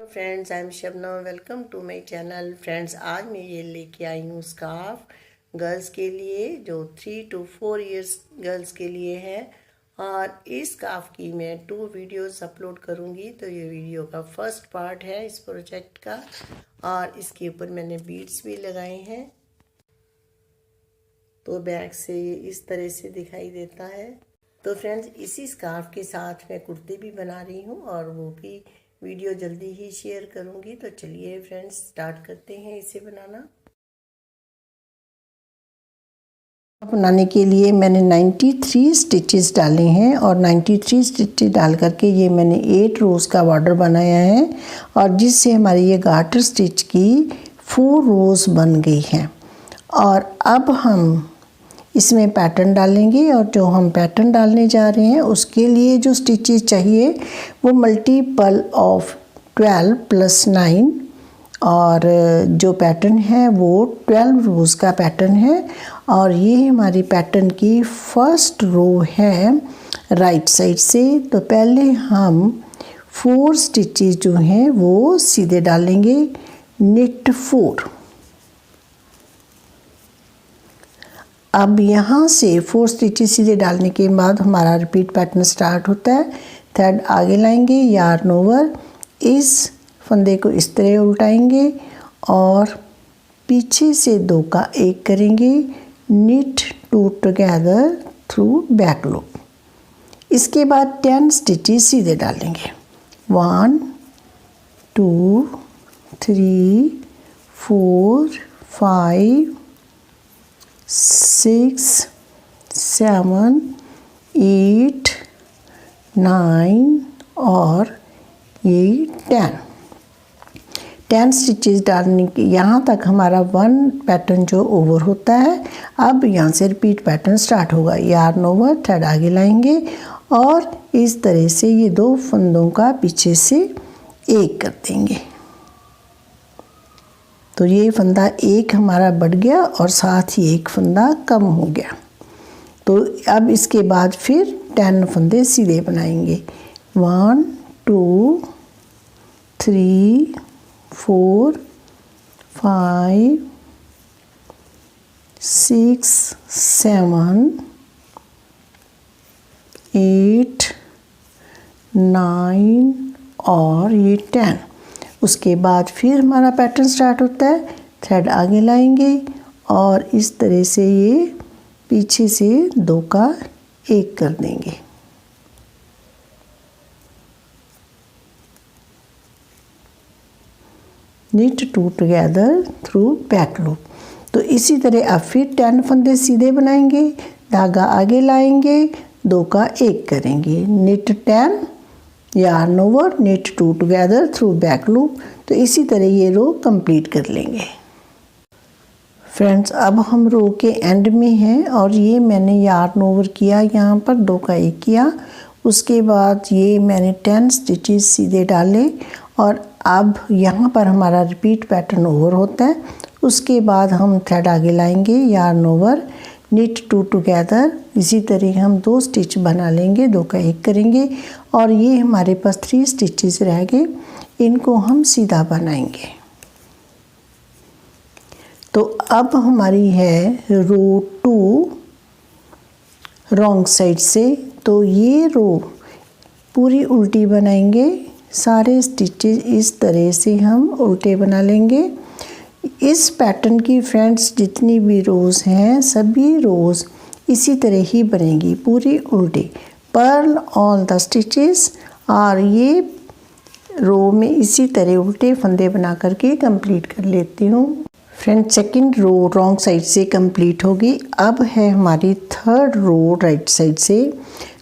Friends, I am Shabnam. Welcome to my channel. Friends, आज मैं ये लेके आई हूँ स्कार्फ गर्ल्स के लिए, जो 3 to 4 इयर्स गर्ल्स के लिए है। और इस स्कार्फ की मैं 2 वीडियोस अपलोड करूँगी। तो ये वीडियो का फर्स्ट पार्ट है इस प्रोजेक्ट का। और इसके ऊपर मैंने बीड्स भी लगाए हैं। तो बैक से ये इस तरह से दिखाई देता है। तो फ्रेंड्स, इसी स्कार्फ के साथ मैं कुर्ती भी बना रही हूँ और वो भी वीडियो जल्दी ही शेयर करूँगी। तो चलिए फ्रेंड्स, स्टार्ट करते हैं इसे बनाना। बनाने के लिए मैंने 93 स्टिचेस डाले हैं और 93 स्टिचेस डाल करके ये मैंने 8 रोज़ का बॉर्डर बनाया है। और जिससे हमारी ये गार्टर स्टिच की 4 रोज़ बन गई हैं। और अब हम इसमें पैटर्न डालेंगे। और जो हम पैटर्न डालने जा रहे हैं उसके लिए जो स्टिचेस चाहिए वो मल्टीपल ऑफ 12 + 9। और जो पैटर्न है वो 12 रोज़ का पैटर्न है। और ये हमारी पैटर्न की फर्स्ट रो है राइट साइड से। तो पहले हम 4 स्टिचेस जो हैं वो सीधे डालेंगे, निट 4। अब यहाँ से 4 स्टिचेस सीधे डालने के बाद हमारा रिपीट पैटर्न स्टार्ट होता है। थ्रेड आगे लाएंगे, यार्न ओवर, इस फंदे को इस तरह उल्टाएंगे और पीछे से 2 का 1 करेंगे, knit 2 together through back loop. इसके बाद 10 स्टिचेस सीधे डालेंगे। 1 2 3 4 5 6 7 8 9 और ये 10 स्टिचेस डालने के यहाँ तक हमारा 1 पैटर्न जो ओवर होता है। अब यहाँ से रिपीट पैटर्न स्टार्ट होगा। यार्न ओवर, थ्रेड आगे लाएंगे और इस तरह से ये 2 फंदों का पीछे से 1 कर देंगे। तो ये फंदा 1 हमारा बढ़ गया और साथ ही 1 फंदा कम हो गया। तो अब इसके बाद फिर 10 फंदे सीधे बनाएंगे। 1 2 3 4 5 6 7 8 9 और ये 10। उसके बाद फिर हमारा पैटर्न स्टार्ट होता है। थ्रेड आगे लाएंगे और इस तरह से ये पीछे से 2 का 1 कर देंगे। Knit 2 together through back loop. तो इसी तरह अब फिर 10 फंदे सीधे बनाएंगे, धागा आगे लाएंगे, 2 का 1 करेंगे, knit 10, yarn over, knit 2 together through back loop. तो इसी तरह ये रो कंप्लीट कर लेंगे। फ्रेंड्स, अब हम रो के एंड में हैं और ये मैंने यार्न ओवर किया, यहाँ पर 2 का 1 किया। उसके बाद ये मैंने 10 स्टिचेस सीधे डाले और अब यहाँ पर हमारा रिपीट पैटर्न ओवर होता है। उसके बाद हम थ्रेड आगे लाएंगे, यार्न ओवर, निट 2 टुगेदर। इसी तरह हम 2 स्टिच बना लेंगे, 2 का 1 करेंगे और ये हमारे पास 3 स्टिचेस रह गए, इनको हम सीधा बनाएंगे। तो अब हमारी है रो 2 रॉन्ग साइड से। तो ये रो पूरी उल्टी बनाएंगे, सारे स्टिचेस इस तरह से हम उल्टे बना लेंगे। इस पैटर्न की फ्रेंड्स जितनी भी रोज़ हैं सभी रोज़ इसी तरह ही बनेगी, पूरी उल्टी। Purl all the stitches. और ये रो में इसी तरह उल्टे फंदे बना करके कंप्लीट कर लेती हूँ। Friends, second row wrong side से कंप्लीट होगी। अब है हमारी थर्ड रो राइट साइड से।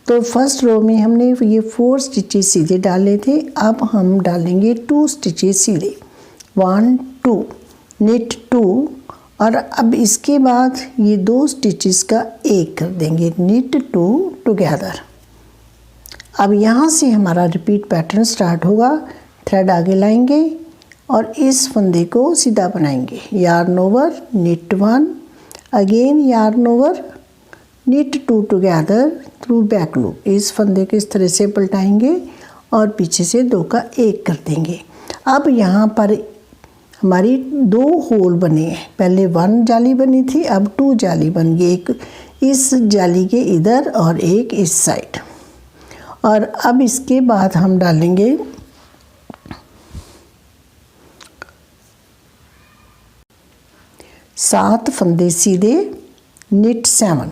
तो फर्स्ट रो में हमने ये 4 स्टिचेस सीधे डाले थे। अब हम डालेंगे 2 स्टिचेस सीधे, 1 2, निट 2। और अब इसके बाद ये 2 स्टिचेस का 1 कर देंगे, निट 2 टुगेदर। अब यहाँ से हमारा रिपीट पैटर्न स्टार्ट होगा। थ्रेड आगे लाएंगे और इस फंदे को सीधा बनाएंगे, yarn over, knit 1, again yarn over, knit 2 together through back loop. इस फंदे को इस तरह से पलटाएंगे और पीछे से 2 का 1 कर देंगे। अब यहाँ पर हमारी 2 होल बने हैं, पहले 1 जाली बनी थी, अब 2 जाली बन गई, एक इस जाली के इधर और एक इस साइड। और अब इसके बाद हम डालेंगे 7 फंदे सीधे निट 7,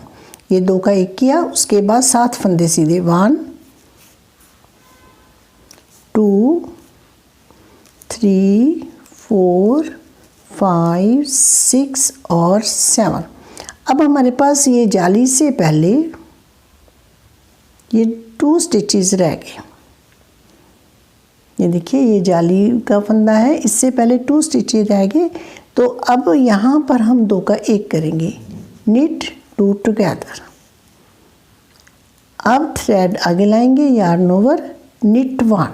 ये 2 का 1 किया, उसके बाद 7 फंदे सीधे 1 2 3 4 5 6 और 7। अब हमारे पास ये जाली से पहले ये 2 स्टिचेस रह गए। ये देखिए ये जाली का फंदा है, इससे पहले 2 स्टिचेस रह गए। तो अब यहाँ पर हम 2 का 1 करेंगे, निट 2 टुगेदर। अब थ्रेड आगे लाएंगे, यार्न ओवर निट 1,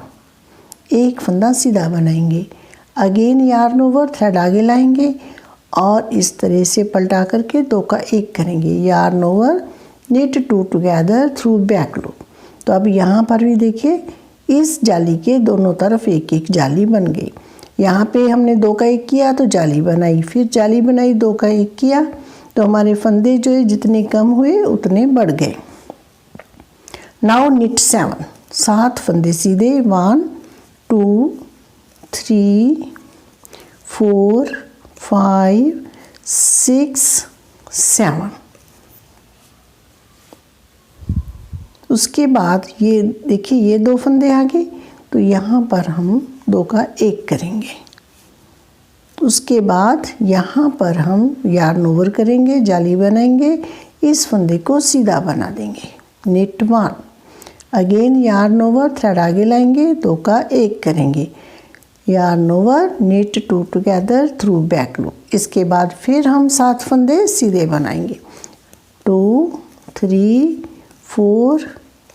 एक फंदा सीधा बनाएंगे, अगेन यार्न ओवर थ्रेड आगे लाएंगे और इस तरह से पलटा करके 2 का 1 करेंगे, yarn over knit 2 together through back loop. तो अब यहाँ पर भी देखिए इस जाली के दोनों तरफ एक एक जाली बन गई। यहाँ पे हमने 2 का 1 किया तो जाली बनाई, फिर जाली बनाई, 2 का 1 किया तो हमारे फंदे जो है जितने कम हुए उतने बढ़ गए। नाउ निट 7, 7 फंदे सीधे 1 2 3 4 5 6 7। उसके बाद ये देखिए ये 2 फंदे आ गए, तो यहाँ पर हम 2 का 1 करेंगे। उसके बाद यहाँ पर हम यार्न ओवर करेंगे, जाली बनाएंगे, इस फंदे को सीधा बना देंगे, knit 1, again yarn over thread आगे लाएंगे, 2 का 1 करेंगे, yarn over knit 2 together through back loop. इसके बाद फिर हम 7 फंदे सीधे बनाएंगे, 2 3 4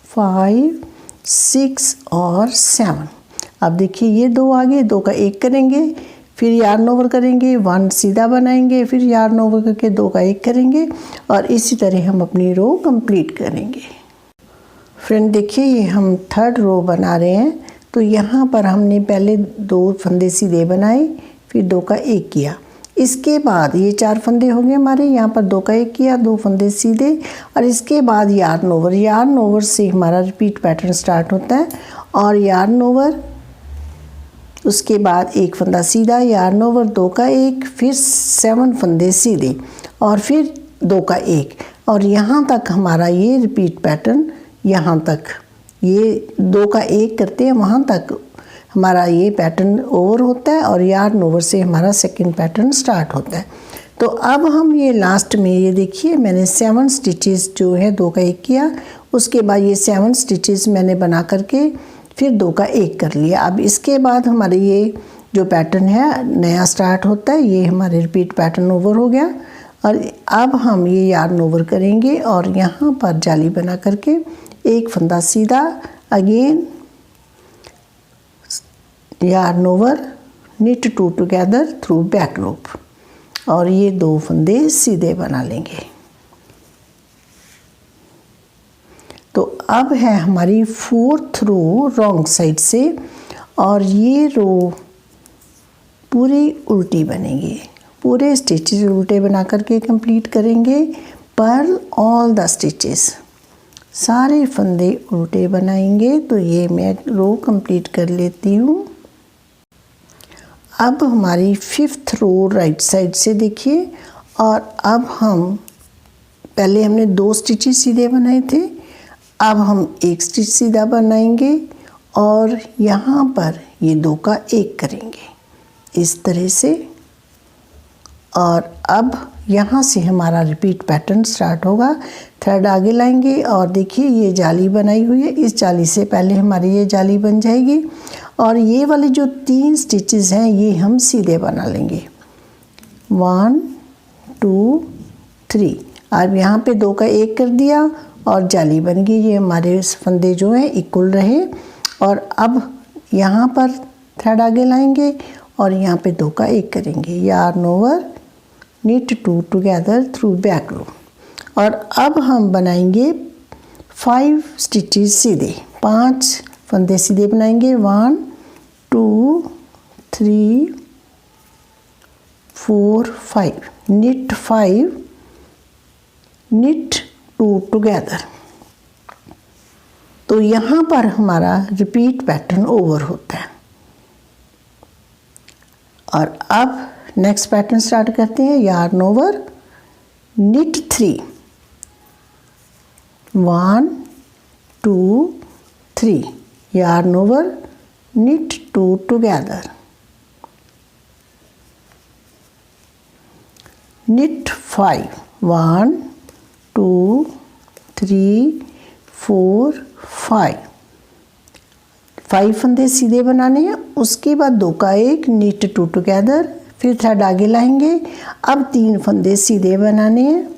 5 6 और 7। अब देखिए ये 2 आगे, 2 का 1 करेंगे, फिर यार्न ओवर करेंगे, 1 सीधा बनाएंगे, फिर यार्न ओवर करके 2 का 1 करेंगे और इसी तरह हम अपनी रो कंप्लीट करेंगे। फ्रेंड देखिए ये हम 3rd रो बना रहे हैं। तो यहाँ पर हमने पहले 2 फंदे सीधे बनाए, फिर 2 का 1 किया, इसके बाद ये 4 फंदे हो गए हमारे, यहाँ पर 2 का 1 किया, 2 फंदे सीधे और इसके बाद यार्न ओवर। यार्न ओवर से हमारा रिपीट पैटर्न स्टार्ट होता है और यार्न ओवर, उसके बाद 1 फंदा सीधा, यार्न ओवर, 2 का 1, फिर 7 फंदे सीधे और फिर 2 का 1 और यहाँ तक हमारा ये रिपीट पैटर्न, यहाँ तक ये 2 का 1 करते हैं, वहाँ तक हमारा ये पैटर्न ओवर होता है और यार्न ओवर से हमारा सेकंड पैटर्न स्टार्ट होता है। तो अब हम ये लास्ट में ये देखिए मैंने 7 स्टिचेस जो है 2 का 1 किया, उसके बाद ये 7 स्टिचेस मैंने बना करके फिर 2 का 1 कर लिया। अब इसके बाद हमारे ये जो पैटर्न है नया स्टार्ट होता है, ये हमारे रिपीट पैटर्न ओवर हो गया और अब हम ये यार्न ओवर करेंगे और यहाँ पर जाली बना करके 1 फंदा सीधा, again yarn over knit 2 together through back loop और ये 2 फंदे सीधे बना लेंगे। तो अब है हमारी 4th रो रॉन्ग साइड से और ये रो पूरी उल्टी बनेगी, पूरे स्टिचेस उल्टे बना करके कंप्लीट करेंगे। पर्ल ऑल द स्टिचेस, सारे फंदे उल्टे बनाएंगे। तो ये मैं रो कंप्लीट कर लेती हूँ। अब हमारी 5th रो राइट साइड से देखिए और अब हम पहले हमने 2 स्टिचेस सीधे बनाए थे, अब हम 1 स्टिच सीधा बनाएंगे और यहाँ पर ये 2 का 1 करेंगे इस तरह से और अब यहाँ से हमारा रिपीट पैटर्न स्टार्ट होगा। थ्रेड आगे लाएंगे और देखिए ये जाली बनाई हुई है, इस जाली से पहले हमारी ये जाली बन जाएगी और ये वाले जो 3 स्टिचेस हैं ये हम सीधे बना लेंगे, 1 2 3। अब यहाँ पे 2 का 1 कर दिया और जाली बन गई, ये हमारे फंदे जो हैं इक्वल रहे और अब यहाँ पर थ्रेड आगे लाएंगे और यहाँ पे 2 का 1 करेंगे, yarn over knit 2 together through back loop और अब हम बनाएंगे 5 स्टिचेस सीधे, 5 फंदे सीधे बनाएंगे, 1 2 3 4 5, knit 5, knit 2 टुगेदर। तो यहाँ पर हमारा रिपीट पैटर्न ओवर होता है। और अब नेक्स्ट पैटर्न स्टार्ट करते हैं। Yarn over, knit 3, 1 2 3, yarn over, knit 2 together, knit 5, 1 2 3 4 5, 5 फंदे सीधे बनाने हैं। उसके बाद 2 का 1, knit 2 together, फिर थ्रेड आगे लाएंगे। अब 3 फंदे सीधे बनाने हैं।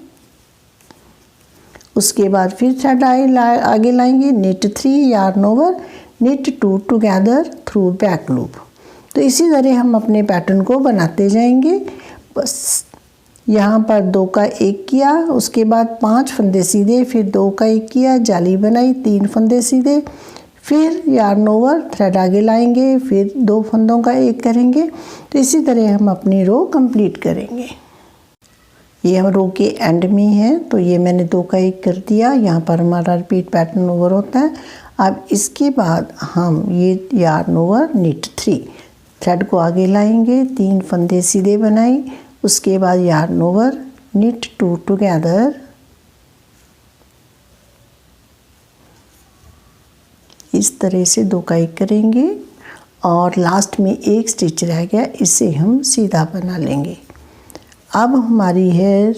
उसके बाद फिर थ्रेड आगे लाएंगे, knit 3, yarn over, knit 2 together through back loop. तो इसी तरह हम अपने पैटर्न को बनाते जाएंगे। बस यहाँ पर 2 का 1 किया, उसके बाद 5 फंदे सीधे, फिर 2 का 1 किया, जाली बनाई, 3 फंदे सीधे, फिर यार्न ओवर, थ्रेड आगे लाएंगे, फिर 2 फंदों का 1 करेंगे। तो इसी तरह हम अपनी रो कंप्लीट करेंगे। ये हम रो के एंड में है, तो ये मैंने 2 का 1 कर दिया। यहाँ पर हमारा रिपीट पैटर्न ओवर होता है। अब इसके बाद हम ये यार्न ओवर, knit 3, थ्रेड को आगे लाएंगे, 3 फंदे सीधे बनाए, उसके बाद यार्न ओवर, knit 2 टुगेदर, इस तरह से 2 का 1 करेंगे और लास्ट में एक स्टिच रह गया, इसे हम सीधा बना लेंगे। अब हमारी है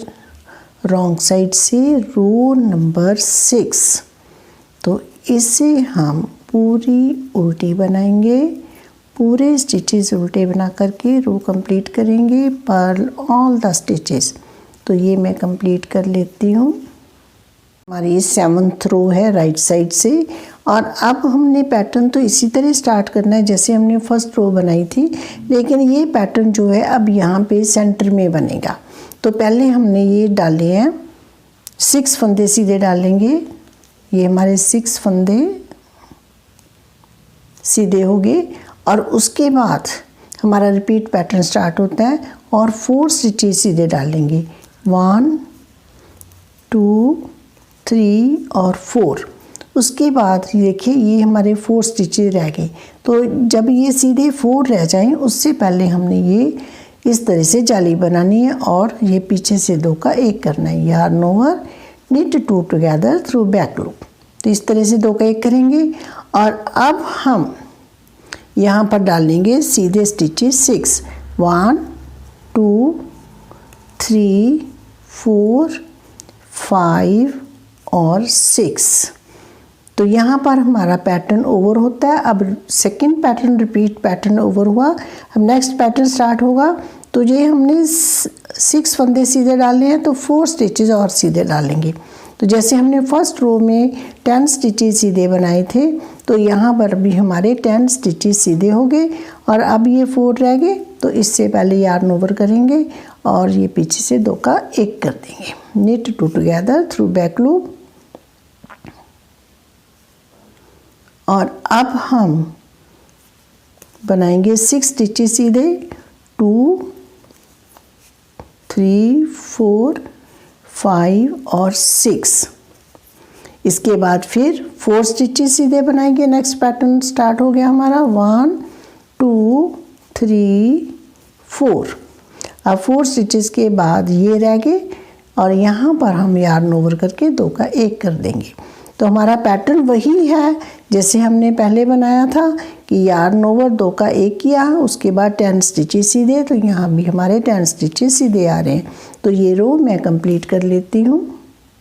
रॉन्ग साइड से रो नंबर 6, तो इसे हम पूरी उल्टी बनाएंगे। पूरे स्टिचेस उल्टे बना करके रो कंप्लीट करेंगे, पर्ल ऑल द स्टिचेस। तो ये मैं कंप्लीट कर लेती हूँ। हमारी 7th रो है राइट साइड से। और अब हमने पैटर्न तो इसी तरह स्टार्ट करना है जैसे हमने फर्स्ट रो बनाई थी, लेकिन ये पैटर्न जो है अब यहाँ पे सेंटर में बनेगा। तो पहले हमने ये डाले हैं 6 फंदे सीधे डालेंगे। ये हमारे 6 फंदे सीधे हो गए और उसके बाद हमारा रिपीट पैटर्न स्टार्ट होता है और 4 स्टिचेस सीधे डालेंगे, 1 2 3 और 4। उसके बाद देखिए ये हमारे 4 स्टिचेस रह गए। तो जब ये सीधे 4 रह जाएं उससे पहले हमने ये इस तरह से जाली बनानी है और ये पीछे से 2 का 1 करना है, yarn over, knit 2 together through back loop. तो इस तरह से 2 का 1 करेंगे और अब हम यहाँ पर डालेंगे सीधे स्टिचेस 6, 1 2 3 4 5 और 6। तो यहाँ पर हमारा पैटर्न ओवर होता है। अब second pattern repeat pattern over हुआ, अब नेक्स्ट पैटर्न स्टार्ट होगा। तो ये हमने 6 फंदे सीधे डाले हैं तो 4 स्टिचेस और सीधे डालेंगे। तो जैसे हमने फर्स्ट रो में 10 स्टिचेस सीधे बनाए थे, तो यहाँ पर भी हमारे 10 स्टिचेस सीधे हो गए और अब ये 4 रह गए। तो इससे पहले यार्न ओवर करेंगे और ये पीछे से 2 का 1 कर देंगे, knit 2 together through back loop. और अब हम बनाएंगे 6 स्टिचेस सीधे, 2 3 4 5 और 6। इसके बाद फिर 4 स्टिचेस सीधे बनाएंगे। नेक्स्ट पैटर्न स्टार्ट हो गया हमारा, 1 2 3 4। अब 4 स्टिचेस के बाद ये रह गए और यहाँ पर हम यार्न ओवर करके 2 का 1 कर देंगे। तो हमारा पैटर्न वही है जैसे हमने पहले बनाया था कि यार्न ओवर, 2 का 1 किया, उसके बाद 10 स्टिचेस सीधे। तो यहाँ भी हमारे 10 स्टिचेस सीधे आ रहे हैं। तो ये रो मैं कंप्लीट कर लेती हूँ।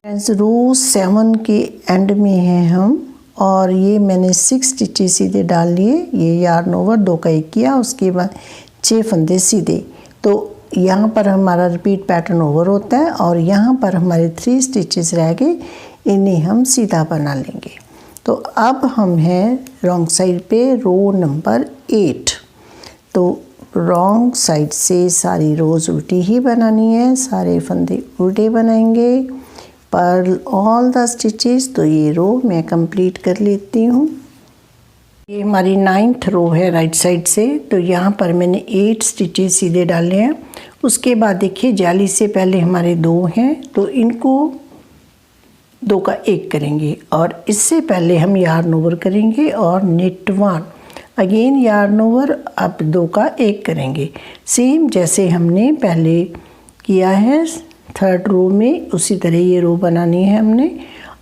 फ्रेंड्स रो 7 के एंड में हैं हम और ये मैंने 6 स्टिचेस सीधे डाल लिए। ये यार्न ओवर, 2 का 1 किया, उसके बाद 6 फंदे सीधे। तो यहाँ पर हमारा रिपीट पैटर्न ओवर होता है और यहाँ पर हमारे 3 स्टिचेस रह गए, इन्हें हम सीधा बना लेंगे। तो अब हम हैं रॉन्ग साइड पे रो नंबर 8। तो रॉन्ग साइड से सारी रोज़ उल्टी ही बनानी है, सारे फंदे उल्टे बनाएंगे, पर्ल ऑल द स्टिचेस। तो ये रो मैं कंप्लीट कर लेती हूँ। ये हमारी 9th रो है राइट साइड से। तो यहाँ पर मैंने 8 स्टिचेस सीधे डाले हैं। उसके बाद देखिए जाली से पहले हमारे 2 हैं, तो इनको 2 का 1 करेंगे और इससे पहले हम यार्न ओवर करेंगे और निट 1, अगेन यार्न ओवर, अब 2 का 1 करेंगे। सेम जैसे हमने पहले किया है 3rd रो में, उसी तरह ये रो बनानी है हमने।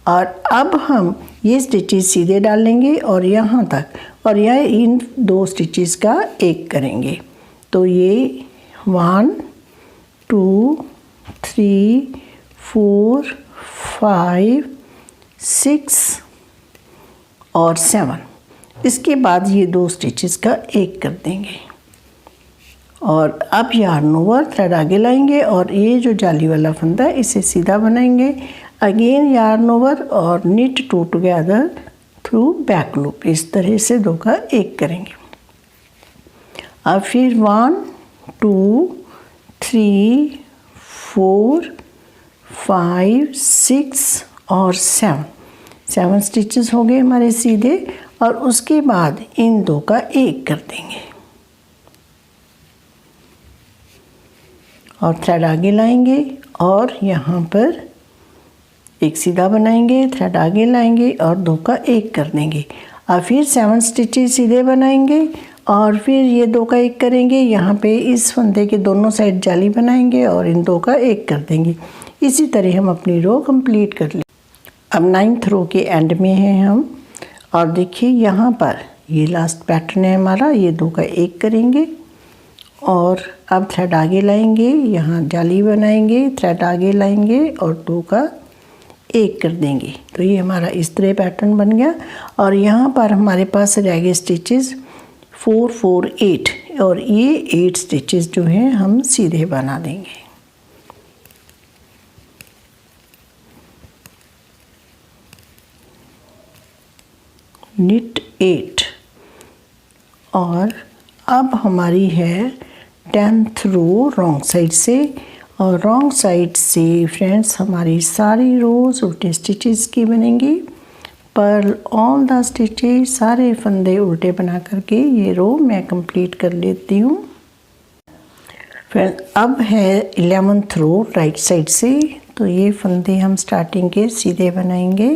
और अब हम ये स्टिचेस सीधे डालेंगे और यहाँ तक, और यह इन 2 स्टिचेस का 1 करेंगे। तो ये 1 2 3 4 5 6 और 7। इसके बाद ये 2 स्टिचेस का 1 कर देंगे और अब यार्न ओवर, थ्रेड आगे लाएंगे और ये जो जाली वाला फंदा है इसे सीधा बनाएंगे। अगेन यार्न ओवर और knit 2 together through back loop. इस तरह से 2 का 1 करेंगे। अब फिर 1 2 3 4 5 6 और 7 स्टिचेस हो गए हमारे सीधे। और उसके बाद इन 2 का 1 कर देंगे और थ्रेड आगे लाएंगे और यहाँ पर एक सीधा बनाएंगे, थ्रेड आगे लाएंगे और 2 का 1 कर देंगे। और फिर 7 स्टिचेस सीधे बनाएंगे और फिर ये 2 का 1 करेंगे। यहाँ पे इस फंदे के दोनों साइड जाली बनाएंगे और इन 2 का 1 कर देंगे। इसी तरह हम अपनी रो कंप्लीट कर लें। अब 9th रो के एंड में हैं हम, और देखिए यहाँ पर ये लास्ट पैटर्न है हमारा। ये 2 का 1 करेंगे और अब थ्रेड आगे लाएंगे, यहाँ जाली बनाएंगे, थ्रेड आगे लाएंगे और 2 का 1 कर देंगे। तो ये हमारा इस तरह पैटर्न बन गया। और यहाँ पर हमारे पास रह गए स्टिचेस 4 4 8 और ये 8 स्टिचेस जो हैं हम सीधे बना देंगे। निट 8 और अब हमारी है 10th रो रॉन्ग साइड से। और रॉन्ग साइड से फ्रेंड्स हमारी सारी रोज उल्टे स्टिचेस की बनेंगी। पर्ल ऑल द स्टिचेस, सारे फंदे उल्टे बना करके ये रो मैं कंप्लीट कर लेती हूँ। फ्रेंड्स अब है 11th रो राइट साइड से। तो ये फंदे हम स्टार्टिंग के सीधे बनाएंगे।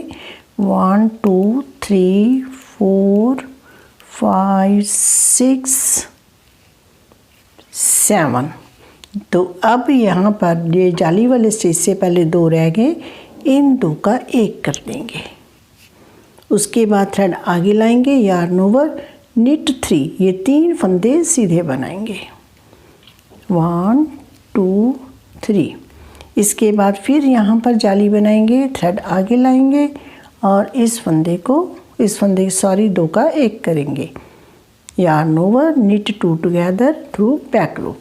1 2 3 4 5 6 7। तो अब यहाँ पर ये जाली वाले स्टिच से पहले 2 रह गए, इन 2 का 1 कर देंगे। उसके बाद थ्रेड आगे लाएंगे, यार्न ओवर, निट 3, ये 3 फंदे सीधे बनाएंगे। 1 2 3। इसके बाद फिर यहाँ पर जाली बनाएंगे, थ्रेड आगे लाएंगे और इस फंदे 2 का 1 करेंगे। Yarn over, knit 2 together through back loop.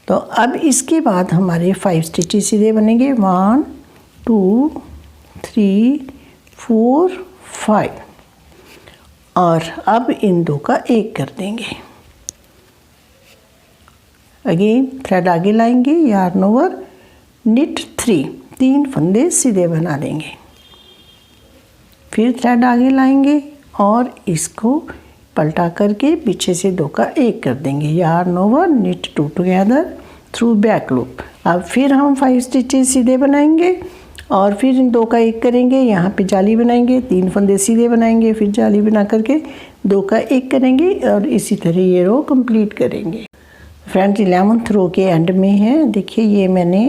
तो अब इसके बाद हमारे 5 स्टिचेस सीधे बनेंगे। 1 2 3 4 5 और अब इन 2 का 1 कर देंगे। अगेन थ्रेड आगे लाएंगे, यार्न ओवर, निट 3 फंदे सीधे बना देंगे। फिर थ्रेड आगे लाएंगे और इसको पलटा करके पीछे से 2 का 1 कर देंगे। Yarn over, knit 2 together through back loop. अब फिर हम 5 स्टिचेस सीधे बनाएंगे और फिर इन 2 का 1 करेंगे। यहाँ पे जाली बनाएंगे, 3 फंदे सीधे बनाएंगे, फिर जाली बना करके 2 का 1 करेंगे और इसी तरह ये रो कंप्लीट करेंगे। फ्रेंड्स 11th रो के एंड में है। देखिए ये मैंने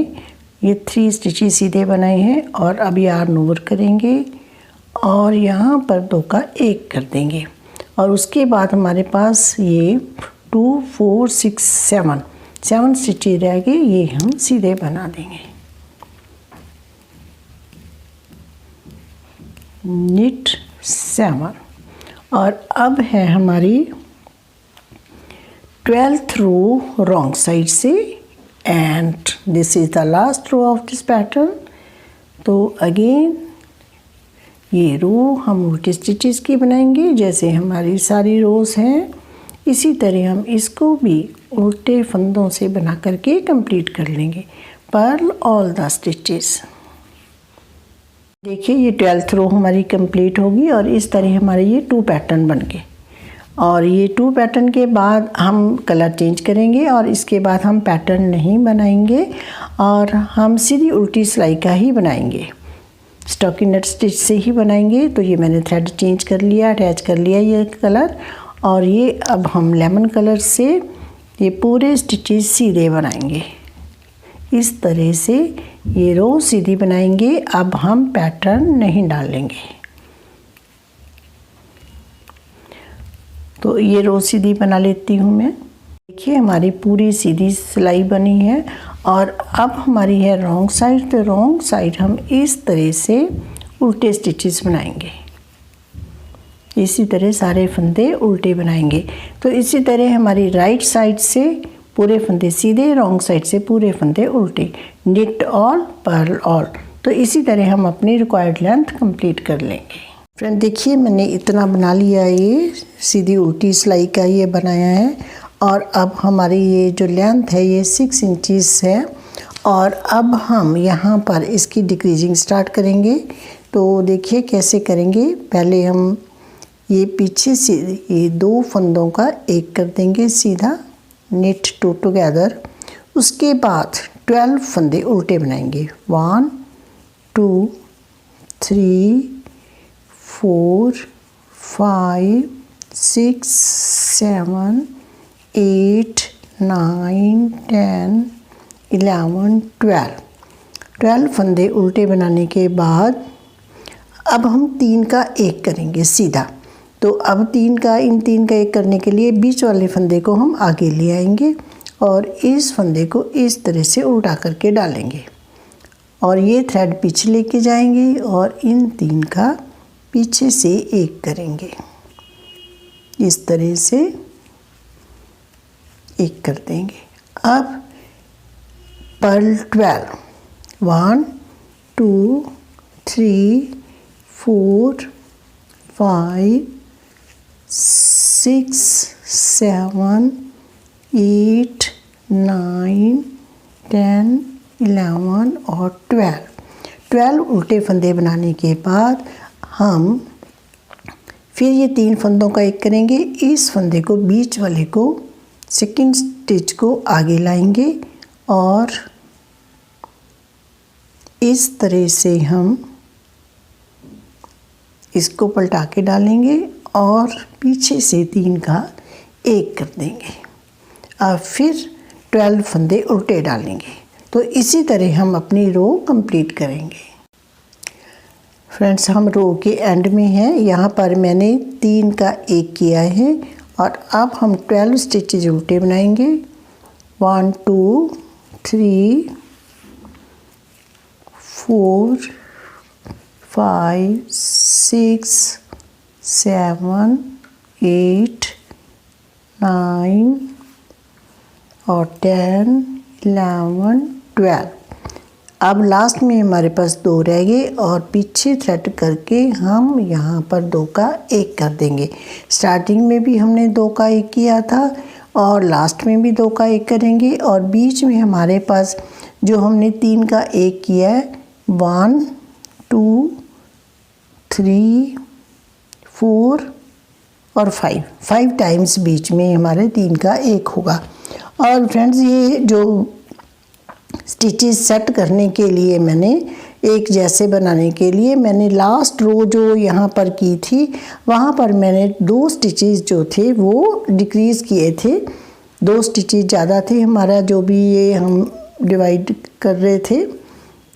ये 3 स्टिचेस सीधे बनाए हैं और अब यार्न ओवर करेंगे और यहाँ पर 2 का 1 कर देंगे। और उसके बाद हमारे पास ये 2 4 6 7 स्टिचेस रह गए, ये हम सीधे बना देंगे। निट 7 और अब है हमारी 12th रो रॉन्ग साइड से and this is the last row of this pattern. तो अगेन ये रो हम उल्टे स्टिचेस की बनाएंगे जैसे हमारी सारी रोज़ हैं। इसी तरह हम इसको भी उल्टे फंदों से बना करके कंप्लीट कर लेंगे। Purl all the stitches. देखिए ये 12th रो हमारी कंप्लीट होगी और इस तरह हमारे ये 2 पैटर्न बन गए। और ये 2 पैटर्न के बाद हम कलर चेंज करेंगे और इसके बाद हम पैटर्न नहीं बनाएंगे और हम सीधी उल्टी सिलाई का ही बनाएंगे, स्टॉकिंग स्टिच से ही बनाएंगे। तो ये मैंने थ्रेड चेंज कर लिया, अटैच कर लिया ये कलर, और ये अब हम लेमन कलर से ये पूरे स्टिचेस सीधे बनाएंगे। इस तरह से ये रो सीधी बनाएंगे। अब हम पैटर्न नहीं डालेंगे। तो ये रो सीधी बना लेती हूँ मैं। देखिए हमारी पूरी सीधी सिलाई बनी है और अब हमारी है रॉन्ग साइड। तो रॉन्ग साइड हम इस तरह से उल्टे स्टिचेस बनाएंगे। इसी तरह सारे फंदे उल्टे बनाएंगे। तो इसी तरह हमारी राइट साइड से पूरे फंदे सीधे, रॉन्ग साइड से पूरे फंदे उल्टे, निट ऑल पर्ल ऑल। तो इसी तरह हम अपनी रिक्वायर्ड लेंथ कंप्लीट कर लेंगे। फ्रेंड देखिए मैंने इतना बना लिया, ये सीधी उल्टी सिलाई का ये बनाया है। और अब हमारी ये जो लेंथ है ये 6 इंचेस है। और अब हम यहाँ पर इसकी डिक्रीजिंग स्टार्ट करेंगे। तो देखिए कैसे करेंगे। पहले हम ये पीछे से ये 2 फंदों का एक कर देंगे सीधा, निट 2 टुगेदर। उसके बाद 12 फंदे उल्टे बनाएंगे। 1 2 3 4 5 6 7 8 9 10 11 12 फंदे उल्टे बनाने के बाद अब हम 3 का एक करेंगे सीधा। तो अब 3 का एक करने के लिए बीच वाले फंदे को हम आगे ले आएंगे और इस फंदे को इस तरह से उल्टा करके डालेंगे और ये थ्रेड पीछे लेके जाएंगे और इन 3 का पीछे से एक करेंगे। इस तरह से एक कर देंगे। अब पर्ल 12 1 2 3 4 5 6 7 8 9 10 11 और 12 उल्टे फंदे बनाने के बाद हम फिर ये 3 फंदों का एक करेंगे। इस फंदे को बीच वाले को सेकंड स्टिच को आगे लाएंगे और इस तरह से हम इसको पलटा के डालेंगे और पीछे से 3 का एक कर देंगे। अब फिर 12 फंदे उल्टे डालेंगे। तो इसी तरह हम अपनी रो कंप्लीट करेंगे। फ्रेंड्स हम रो के एंड में हैं। यहाँ पर मैंने 3 का एक किया है और अब हम 12 स्टिचेज उल्टे बनाएंगे। 1 2 3 4 5 6 7 8 9 और 10 11 12। अब लास्ट में हमारे पास 2 रह गए और पीछे थ्रेड करके हम यहाँ पर 2 का एक कर देंगे। स्टार्टिंग में भी हमने 2 का एक किया था और लास्ट में भी 2 का एक करेंगे और बीच में हमारे पास जो हमने 3 का एक किया है 1 2 3 4 और 5 टाइम्स बीच में हमारे 3 का एक होगा। और फ्रेंड्स ये जो स्टिचेस सेट करने के लिए मैंने एक जैसे बनाने के लिए मैंने लास्ट रो जो यहाँ पर की थी वहाँ पर मैंने 2 स्टिचेस जो थे वो डिक्रीज़ किए थे। 2 स्टिचेस ज़्यादा थे हमारा जो भी ये हम डिवाइड कर रहे थे।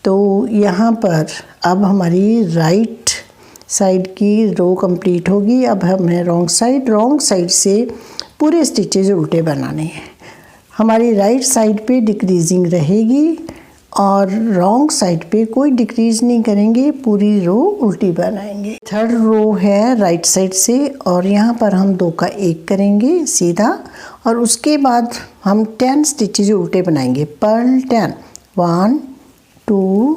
तो यहाँ पर अब हमारी राइट साइड की रो कंप्लीट होगी। अब हमें रॉन्ग साइड से पूरे स्टिचेस उल्टे बनाने हैं। हमारी राइट साइड पे डिक्रीजिंग रहेगी और रॉन्ग साइड पे कोई डिक्रीज नहीं करेंगे, पूरी रो उल्टी बनाएंगे। थर्ड रो है राइट साइड से और यहाँ पर हम 2 का एक करेंगे सीधा और उसके बाद हम 10 स्टिचेज उल्टे बनाएंगे। पर्ल 10 1 2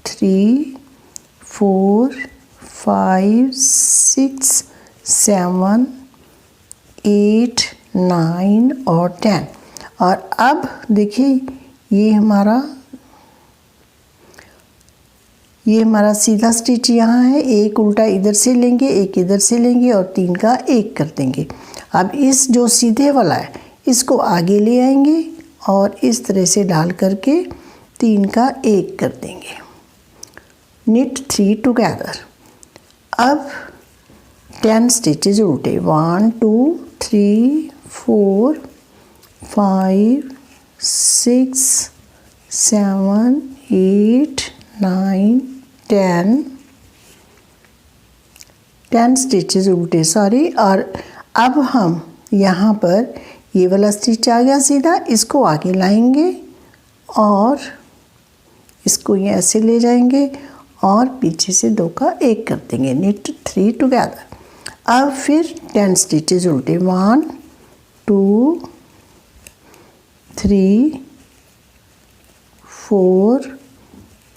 3 4 5 6 7 8 9 और 10। और अब देखिए ये हमारा ये हमारा सीधा स्टिच यहाँ है, एक उल्टा इधर से लेंगे, एक इधर से लेंगे और 3 का एक कर देंगे। अब इस जो सीधे वाला है इसको आगे ले आएंगे और इस तरह से डाल करके 3 का एक कर देंगे। knit 3 together। अब 10 स्टिचेज उल्टे, 1 2 3 4 5 6 7 8 9 10 स्टिचेज उल्टे सॉरी। और अब हम यहाँ पर ये वाला स्टिच आ गया सीधा, इसको आगे लाएंगे और इसको ये ऐसे ले जाएंगे और पीछे से 2 का एक कर देंगे। knit 3 together। अब फिर 10 स्टिचेज उल्टे, 1 2 3 4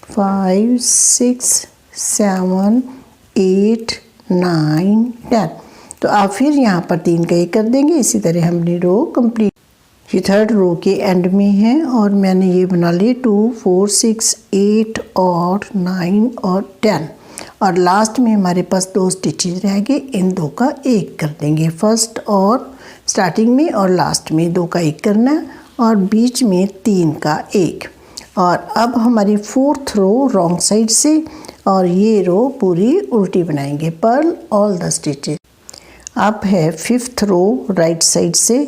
5 6 7 8 9 10। तो आप फिर यहाँ पर 3 का एक कर देंगे। इसी तरह हमने रो कंप्लीट। ये थर्ड रो के एंड में है और मैंने ये बना लिए 2 4 6 8 और 9 और 10 और लास्ट में हमारे पास 2 स्टिचेज रह गए, इन 2 का एक कर देंगे। फर्स्ट और स्टार्टिंग में और लास्ट में 2 का एक करना है और बीच में 3 का एक। और अब हमारी 4th रो रॉन्ग साइड से और ये रो पूरी उल्टी बनाएंगे। Purl all the stitches. अब है 5th रो राइट साइड से,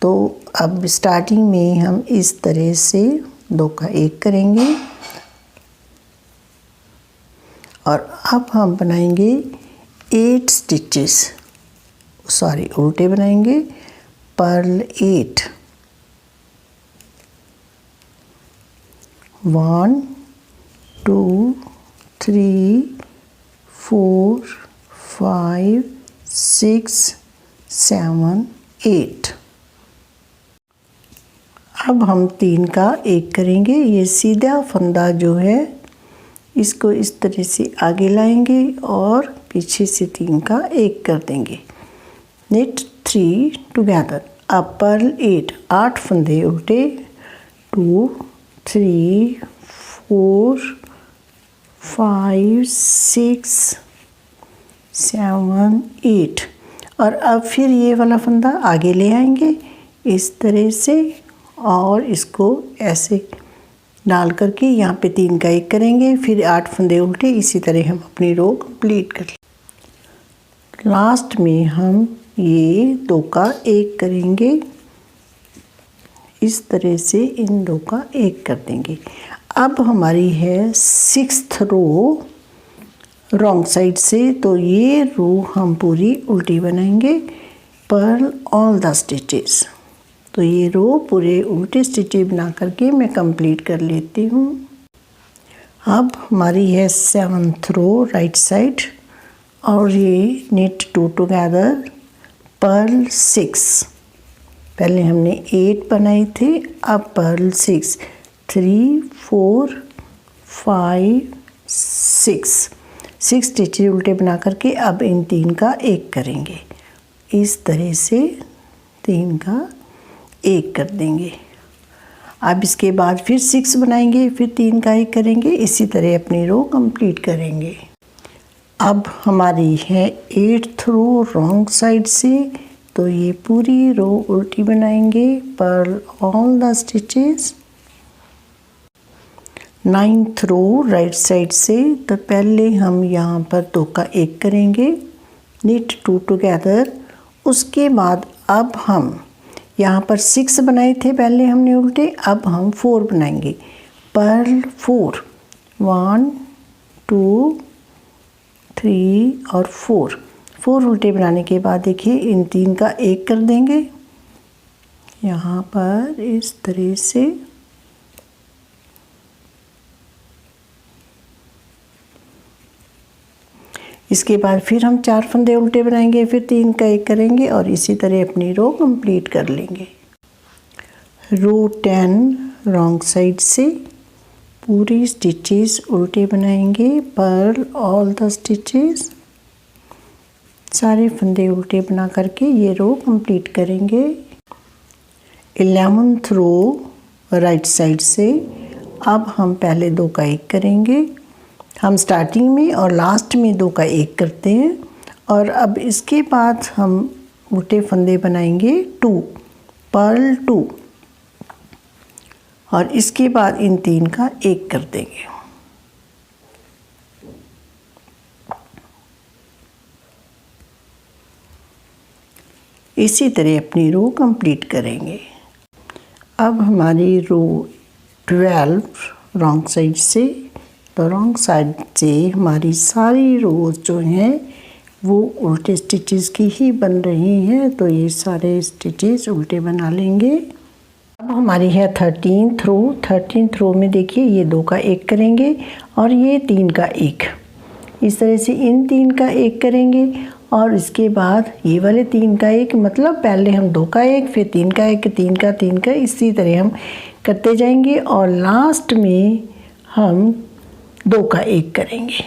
तो अब स्टार्टिंग में हम इस तरह से 2 का एक करेंगे और अब हम बनाएंगे 8 स्टिचेस, सॉरी उल्टे बनाएंगे। पर्ल 8, 1 2 3 4 5 6 7 8। अब हम 3 का एक करेंगे। ये सीधा फंदा जो है इसको इस तरह से आगे लाएंगे और पीछे से 3 का एक कर देंगे। knit 3 together। अब पर्ल 8 फंदे उल्टे, 2 3 4 5 6 7 8। और अब फिर ये वाला फंदा आगे ले आएंगे इस तरह से और इसको ऐसे डाल करके यहाँ पे 3 का एक करेंगे। फिर 8 फंदे उल्टे, इसी तरह हम अपनी रो कंप्लीट कर लें। लास्ट में हम ये 2 का एक करेंगे, इस तरह से इन 2 का एक कर देंगे। अब हमारी है 6th रो रॉन्ग साइड से, तो ये रो हम पूरी उल्टी बनाएंगे। Purl all the stitches. तो ये रो पूरे उल्टे स्टिचेस बना करके मैं कंप्लीट कर लेती हूँ। अब हमारी है 7th रो राइट साइड और ये knit 2 together पर्ल 6। पहले हमने 8 बनाई थी, अब पर्ल 6 3 4 5 6 स्टिचेस उल्टे बना करके अब इन 3 का एक करेंगे। इस तरह से 3 का एक कर देंगे। अब इसके बाद फिर 6 बनाएंगे, फिर 3 का एक करेंगे। इसी तरह अपनी रो कंप्लीट करेंगे। अब हमारी है 8th रो रॉन्ग साइड से, तो ये पूरी रो उल्टी बनाएंगे। Purl all the stitches. 9th row right side से, तो पहले हम यहाँ पर 2 का एक करेंगे। knit 2 together। उसके बाद अब हम यहाँ पर 6 बनाए थे पहले हमने उल्टे, अब हम 4 बनाएंगे। पर्ल 4 1 2 3 और 4 उल्टे बनाने के बाद देखिए इन 3 का एक कर देंगे यहाँ पर इस तरह से। इसके बाद फिर हम 4 फंदे उल्टे बनाएंगे, फिर 3 का एक करेंगे और इसी तरह अपनी रो कंप्लीट कर लेंगे। रो 10 रॉन्ग साइड से पूरी स्टिचेस उल्टे बनाएंगे। Purl all the stitches. सारे फंदे उल्टे बना करके ये रो कंप्लीट करेंगे। 11th रो राइट साइड से अब हम पहले 2 का एक करेंगे, हम स्टार्टिंग में और लास्ट में 2 का 1 करते हैं और अब इसके बाद हम उल्टे फंदे बनाएंगे 2, पर्ल 2 और इसके बाद इन 3 का 1 कर देंगे। इसी तरह अपनी रो कंप्लीट करेंगे। अब हमारी रो 12 रॉन्ग साइड से, तो रॉन्ग साइड से हमारी सारी रोज जो हैं वो उल्टे स्टिचेस की ही बन रही हैं, तो ये सारे स्टिचेस उल्टे बना लेंगे। अब हमारी है 13th रो। 13th रो में देखिए ये 2 का 1 करेंगे और ये 3 का 1, इस तरह से इन 3 का 1 करेंगे और इसके बाद ये वाले 3 का 1, मतलब पहले हम 2 का 1, फिर 3 का 1, 3 का, इसी तरह हम करते जाएंगे और लास्ट में हम 2 का 1 करेंगे।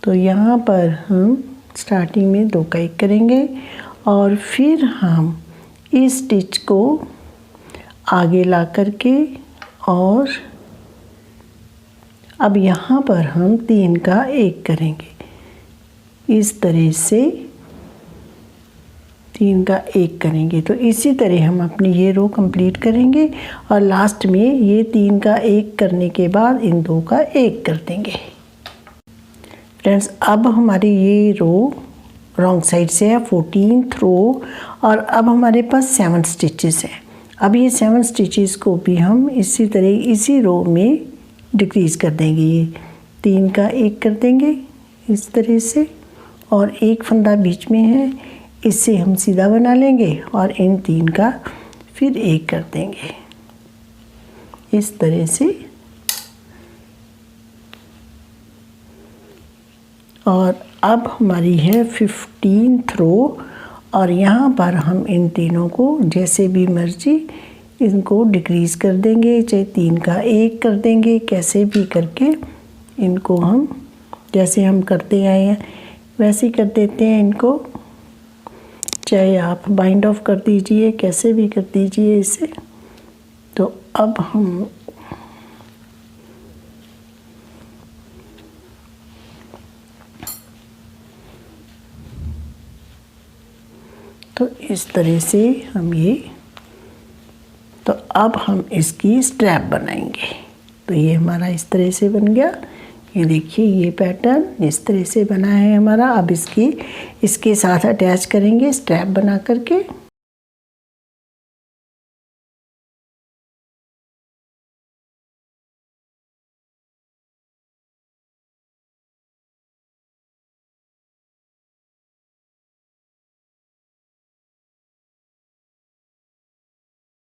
तो यहाँ पर हम स्टार्टिंग में 2 का 1 करेंगे और फिर हम इस स्टिच को आगे ला करके और अब यहाँ पर हम 3 का 1 करेंगे। इस तरह से 3 का 1 करेंगे। तो इसी तरह हम अपनी ये रो कंप्लीट करेंगे और लास्ट में ये 3 का 1 करने के बाद इन 2 का 1 कर देंगे। फ्रेंड्स, अब हमारी ये रो रॉन्ग साइड से है 14th रो और अब हमारे पास 7 स्टिचेस हैं। अब ये 7 स्टिचेस को भी हम इसी तरह इसी रो में डिक्रीज़ कर देंगे। ये 3 का 1 कर देंगे इस तरह से और एक फंदा बीच में है, इससे हम सीधा बना लेंगे और इन 3 का फिर 1 कर देंगे इस तरह से। और अब हमारी है 15th रो और यहाँ पर हम इन तीनों को जैसे भी मर्जी इनको डिक्रीज़ कर देंगे, चाहे 3 का 1 कर देंगे, कैसे भी करके इनको हम जैसे हम करते आए हैं वैसे ही कर देते हैं इनको। चाहे आप बाइंड ऑफ कर दीजिए, कैसे भी कर दीजिए इसे। तो अब हम तो इस तरह से हम ये, तो अब हम इसकी स्ट्रैप बनाएंगे। तो ये हमारा इस तरह से बन गया। ये देखिए ये पैटर्न इस तरह से बना है हमारा। अब इसके साथ अटैच करेंगे स्ट्रैप बना करके।